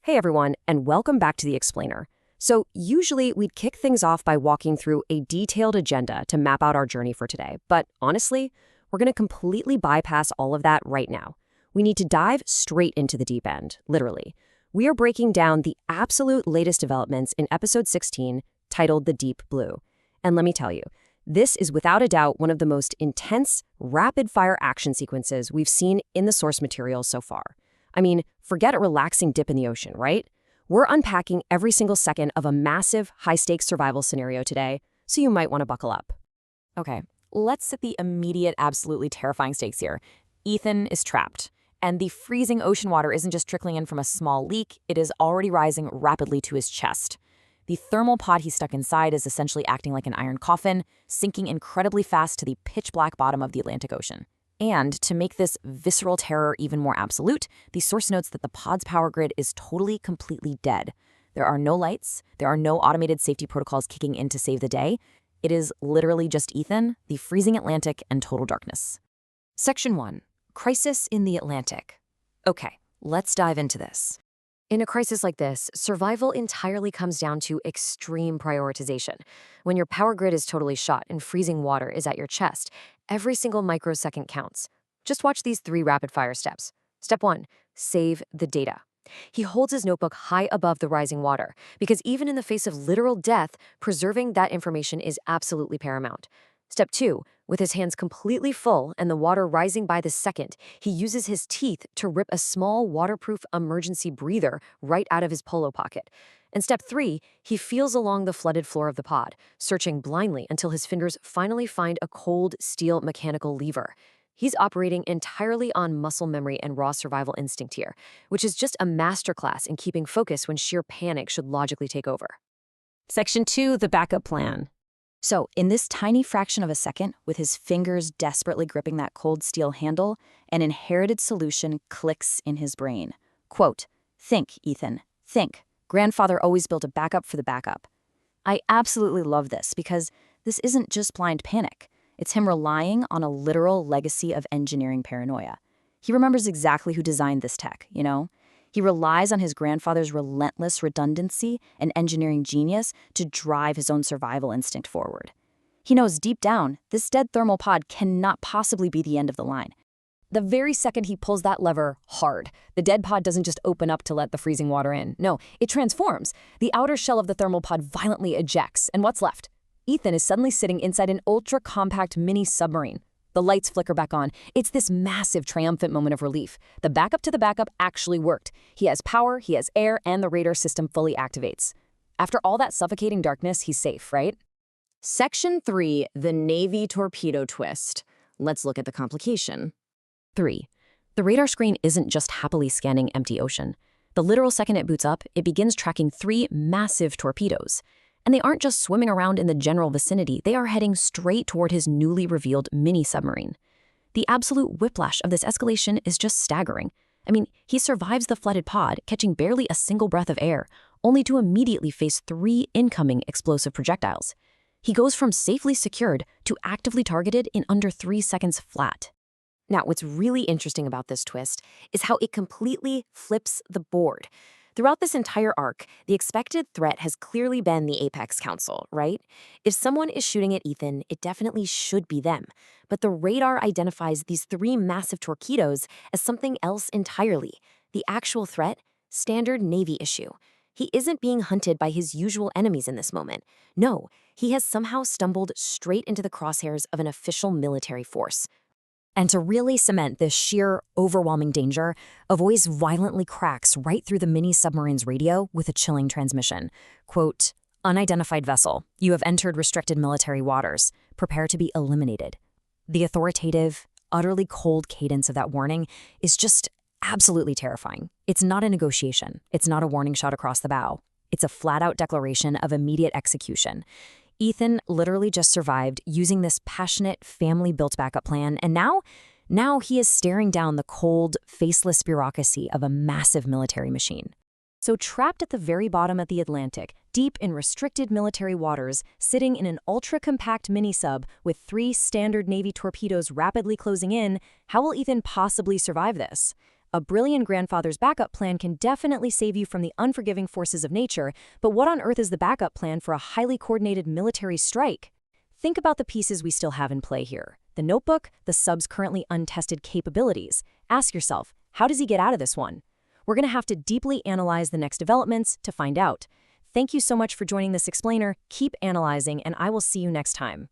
Hey everyone, and welcome back to The Explainer. So usually we'd kick things off by walking through a detailed agenda to map out our journey for today. But honestly, we're going to completely bypass all of that right now. We need to dive straight into the deep end, literally. We are breaking down the absolute latest developments in episode 16, titled The Deep Blue. And let me tell you, this is without a doubt one of the most intense, rapid-fire action sequences we've seen in the source material so far. I mean, forget a relaxing dip in the ocean, right? We're unpacking every single second of a massive, high-stakes survival scenario today, so you might want to buckle up. Okay, let's set the immediate, absolutely terrifying stakes here. Ethan is trapped, and the freezing ocean water isn't just trickling in from a small leak, it is already rising rapidly to his chest. The thermal pod he's stuck inside is essentially acting like an iron coffin, sinking incredibly fast to the pitch-black bottom of the Atlantic Ocean. And to make this visceral terror even more absolute, the source notes that the pod's power grid is totally, completely dead. There are no lights, there are no automated safety protocols kicking in to save the day. It is literally just Ethan, the freezing Atlantic, and total darkness. Section 1. Crisis in the Atlantic. Okay, let's dive into this. In a crisis like this, survival entirely comes down to extreme prioritization. When your power grid is totally shot and freezing water is at your chest, every single microsecond counts. Just watch these 3 rapid-fire steps. Step 1. Save the data. He holds his notebook high above the rising water, because even in the face of literal death, preserving that information is absolutely paramount. Step 2. With his hands completely full and the water rising by the second, he uses his teeth to rip a small waterproof emergency breather right out of his polo pocket. And step 3, he feels along the flooded floor of the pod, searching blindly until his fingers finally find a cold steel mechanical lever. He's operating entirely on muscle memory and raw survival instinct here, which is just a masterclass in keeping focus when sheer panic should logically take over. Section 2, the backup plan. So, in this tiny fraction of a second, with his fingers desperately gripping that cold steel handle, an inherited solution clicks in his brain. Quote, "Think, Ethan, think. Grandfather always built a backup for the backup." I absolutely love this because this isn't just blind panic. It's him relying on a literal legacy of engineering paranoia. He remembers exactly who designed this tech, you know? He relies on his grandfather's relentless redundancy and engineering genius to drive his own survival instinct forward. He knows deep down, this dead thermal pod cannot possibly be the end of the line. The very second he pulls that lever hard, the dead pod doesn't just open up to let the freezing water in. No, it transforms. The outer shell of the thermal pod violently ejects, and what's left? Ethan is suddenly sitting inside an ultra-compact mini-submarine. The lights flicker back on. It's this massive, triumphant moment of relief. The backup to the backup actually worked. He has power, he has air, and the radar system fully activates. After all that suffocating darkness, he's safe, right? Section 3, the Navy torpedo twist. Let's look at the complication. 3. The radar screen isn't just happily scanning empty ocean. The literal second it boots up, it begins tracking 3 massive torpedoes. And they aren't just swimming around in the general vicinity, they are heading straight toward his newly revealed mini-submarine. The absolute whiplash of this escalation is just staggering. I mean, he survives the flooded pod, catching barely a single breath of air, only to immediately face 3 incoming explosive projectiles. He goes from safely secured to actively targeted in under 3 seconds flat. Now, what's really interesting about this twist is how it completely flips the board. Throughout this entire arc, the expected threat has clearly been the Apex Council, right? If someone is shooting at Ethan, it definitely should be them. But the radar identifies these 3 massive torpedoes as something else entirely. The actual threat? Standard Navy issue. He isn't being hunted by his usual enemies in this moment. No, he has somehow stumbled straight into the crosshairs of an official military force. And to really cement this sheer, overwhelming danger, a voice violently cracks right through the mini-submarine's radio with a chilling transmission. Quote, "Unidentified vessel, you have entered restricted military waters. Prepare to be eliminated." The authoritative, utterly cold cadence of that warning is just absolutely terrifying. It's not a negotiation. It's not a warning shot across the bow. It's a flat-out declaration of immediate execution. Ethan literally just survived using this passionate, family-built backup plan, and now he is staring down the cold, faceless bureaucracy of a massive military machine. So trapped at the very bottom of the Atlantic, deep in restricted military waters, sitting in an ultra-compact mini-sub with 3 standard Navy torpedoes rapidly closing in, how will Ethan possibly survive this? A brilliant grandfather's backup plan can definitely save you from the unforgiving forces of nature, but what on earth is the backup plan for a highly coordinated military strike? Think about the pieces we still have in play here. The notebook, the sub's currently untested capabilities. Ask yourself, how does he get out of this one? We're going to have to deeply analyze the next developments to find out. Thank you so much for joining this explainer. Keep analyzing, and I will see you next time.